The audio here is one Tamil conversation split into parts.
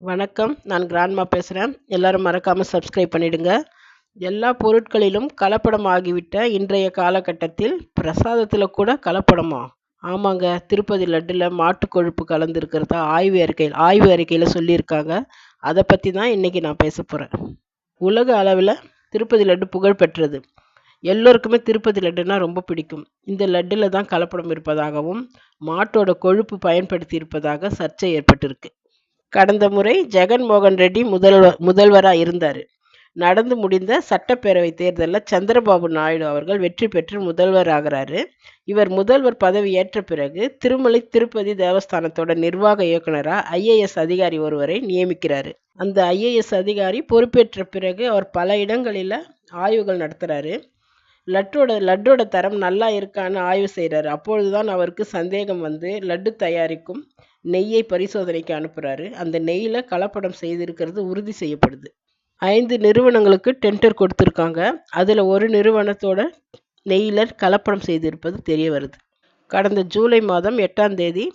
வணக்கம். நான் கிராண்ட்மா பேசுறேன். எல்லாரும் மறக்காம சப்ஸ்கிரைப் பண்ணிடுங்க. எல்லா பொருட்களிலும் கலப்படம் ஆகிவிட்ட இன்றைய காலகட்டத்தில் பிரசாதத்துல கூட கலப்படமா? ஆமாங்க. திருப்பதி லட்டுல மாட்டு கொழுப்பு கலந்திருக்கிறதா ஆய்வு அறிக்கையில சொல்லியிருக்காங்க. அத பத்தி தான் இன்னைக்கு நான் பேசப் போறேன். உலக அளவுல திருப்பதி லட்டு புகழ் பெற்றது. எல்லோருக்குமே திருப்பதி லட்டுனா ரொம்ப பிடிக்கும். இந்த லட்டுல தான் கலப்படம் இருப்பதாகவும், மாட்டோட கொழுப்பு பயன்படுத்தி இருப்பதாக சர்ச்சை ஏற்பட்டிருக்கு. கடந்த முறை ஜெகன்மோகன் ரெட்டி முதல்வரா இருந்தாரு. நடந்து முடிந்த சட்டப்பேரவை தேர்தல்ல சந்திரபாபு நாயுடு அவர்கள் வெற்றி பெற்று முதல்வர் ஆகுறாரு. இவர் முதல்வர் பதவி ஏற்ற பிறகு திருமலை திருப்பதி தேவஸ்தானத்தோட நிர்வாக இயக்குனரா ஐஏஎஸ் அதிகாரி ஒருவரை நியமிக்கிறாரு. அந்த ஐஏஎஸ் அதிகாரி பொறுப்பேற்ற பிறகு அவர் பல இடங்களில ஆய்வுகள் நடத்துறாரு. லட்டோட தரம் நல்லா இருக்கான்னு ஆய்வு செய்றாரு. அப்பொழுதுதான் அவருக்கு சந்தேகம் வந்து லட்டு தயாரிக்கும் நெய்யை பரிசோதனைக்கு அனுப்புறாரு. அந்த நெய்யில கலப்படம் செய்திருக்கிறது உறுதி செய்யப்படுது. 5 நிறுவனங்களுக்கு டெண்டர் கொடுத்திருக்காங்க. அதுல ஒரு நிறுவனத்தோட நெய்யில கலப்படம் செய்திருப்பது தெரிய வருது. கடந்த ஜூலை மாதம் 8ஆம் தேதி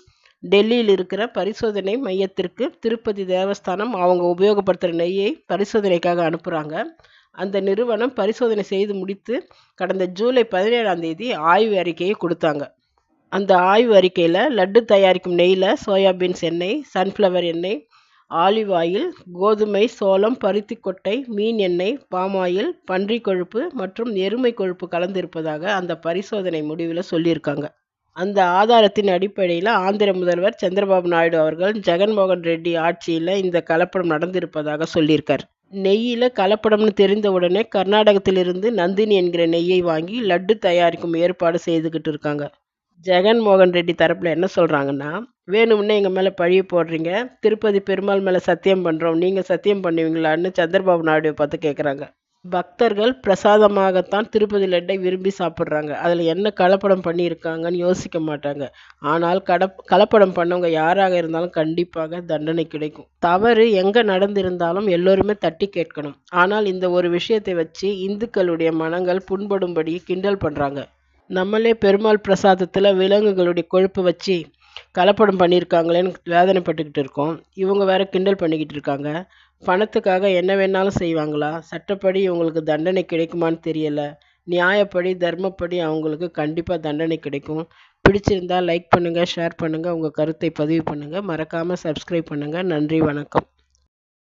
டெல்லியில் இருக்கிற பரிசோதனை மையத்திற்கு திருப்பதி தேவஸ்தானம் அவங்க உபயோகப்படுத்துகிற நெய்யை பரிசோதனைக்காக அனுப்புகிறாங்க. அந்த நிறுவனம் பரிசோதனை செய்து முடித்து கடந்த ஜூலை 17ஆம் தேதி ஆய்வு அறிக்கையை கொடுத்தாங்க. அந்த ஆய்வு அறிக்கையில் லட்டு தயாரிக்கும் நெய்யில் சோயாபீன்ஸ் எண்ணெய், சன்ஃப்ளவர் எண்ணெய், ஆலிவ் ஆயில், கோதுமை, சோளம், பருத்தி கொட்டை, மீன் எண்ணெய், பாம் ஆயில், பன்றி கொழுப்பு மற்றும் எருமை கொழுப்பு கலந்திருப்பதாக அந்த பரிசோதனை முடிவில் சொல்லியிருக்காங்க. அந்த ஆதாரத்தின் அடிப்படையில் ஆந்திர முதல்வர் சந்திரபாபு நாயுடு அவர்கள் ஜெகன்மோகன் ரெட்டி ஆட்சியில் இந்த கலப்படம் நடந்திருப்பதாக சொல்லியிருக்கார். நெய்யில் கலப்படம்னு தெரிந்த உடனே கர்நாடகத்திலிருந்து நந்தினி என்கிற நெய்யை வாங்கி லட்டு தயாரிக்கும் ஏற்பாடு செய்துக்கிட்டு இருக்காங்க. ஜெகன்மோகன் ரெட்டி தரப்புல என்ன சொல்றாங்கன்னா, வேணும்னே எங்க மேல பழிய போடுறீங்க, திருப்பதி பெருமாள் மேல சத்தியம் பண்றோம், நீங்க சத்தியம் பண்ணுவீங்களான்னு சந்திரபாபு நாயுடுவை பார்த்து கேட்குறாங்க. பக்தர்கள் பிரசாதமாகத்தான் திருப்பதி லட்டை விரும்பி சாப்பிட்றாங்க. அதில் என்ன கலப்படம் பண்ணியிருக்காங்கன்னு யோசிக்க மாட்டாங்க. ஆனால் கலப்படம் பண்ணவங்க யாராக இருந்தாலும் கண்டிப்பாக தண்டனை கிடைக்கும். தவறு எங்கே நடந்திருந்தாலும் எல்லோருமே தட்டி கேட்கணும். ஆனால் இந்த ஒரு விஷயத்தை வச்சு இந்துக்களுடைய மனங்கள் புண்படும்படி கிண்டல் பண்ணுறாங்க. நம்மளே பெருமாள் பிரசாதத்தில் விலங்குகளுடைய கொழுப்பு வச்சு கலப்படம் பண்ணியிருக்காங்களேன்னு வேதனைப்பட்டுக்கிட்டு இருக்கோம். இவங்க வேற கிண்டல் பண்ணிக்கிட்டு இருக்காங்க. பணத்துக்காக என்ன வேணாலும் செய்வாங்களா? சட்டப்படி இவங்களுக்கு தண்டனை கிடைக்குமான்னு தெரியல. நியாயப்படி தர்மப்படி அவங்களுக்கு கண்டிப்பாக தண்டனை கிடைக்கும். பிடிச்சிருந்தா லைக் பண்ணுங்கள், ஷேர் பண்ணுங்கள், உங்கள் கருத்தை பதிவு பண்ணுங்கள். மறக்காமல் சப்ஸ்கிரைப் பண்ணுங்கள். நன்றி, வணக்கம்.